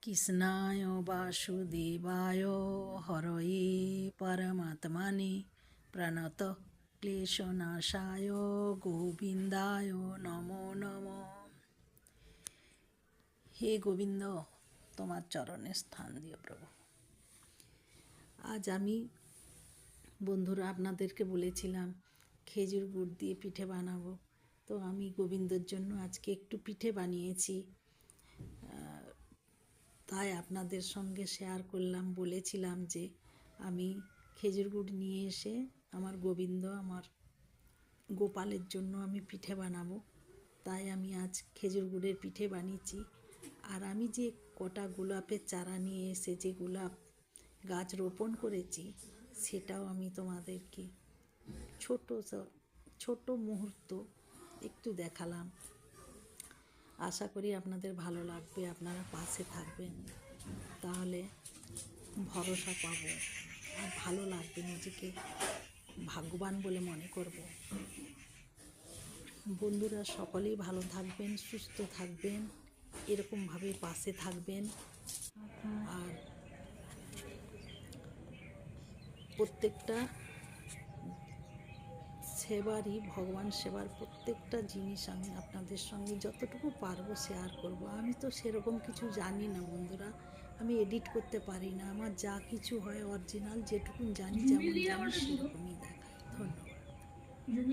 কৃষ্ণায় বাসুদেবায় হরয়ে পরমাত্মনে প্রণত ক্লেশনাশায় গোবিন্দায় নমো নমঃ। হে গোবিন্দ, তোমার চরণে স্থান দিও প্রভু। আজ আমি বন্ধুরা আপনাদেরকে বলেছিলাম খেজুর গুড় দিয়ে পিঠে বানাবো, তো আমি গোবিন্দর জন্য আজকে একটু পিঠে বানিয়েছি, তাই আপনাদের সঙ্গে শেয়ার করলাম। বলেছিলাম যে আমি খেজুর গুড় নিয়ে এসে আমার গোবিন্দ, আমার গোপালের জন্য আমি পিঠে বানাবো, তাই আমি আজ খেজুর গুড়ের পিঠে বানিয়েছি। আর আমি যে কটা গোলাপের চারা নিয়ে এসে যে গোলাপ গাছ রোপণ করেছি, সেটাও আমি তোমাদেরকে ছোট মুহূর্ত একটু দেখালাম। আশা করি আপনাদের ভালো লাগবে, আপনারা পাশে থাকবেন, তাহলে ভরসা পাবো আর ভালো লাগবে, নিজেকে ভাগ্যবান বলে মনে করব। বন্ধুরা সকলেই ভালো থাকবেন, সুস্থ থাকবেন, এরকমভাবে পাশে থাকবেন। আর প্রত্যেকটা সেবারই, ভগবান সেবার প্রত্যেকটা জিনিস আমি আপনাদের সঙ্গে যতটুকু পারবো শেয়ার করব। আমি তো সেরকম কিছু জানি না বন্ধুরা, আমি এডিট করতে পারি না। আমার যা কিছু হয় অরিজিনাল যেটুকু জানি, যেমন জানি সেরকমই দেখাই। ধন্যবাদ।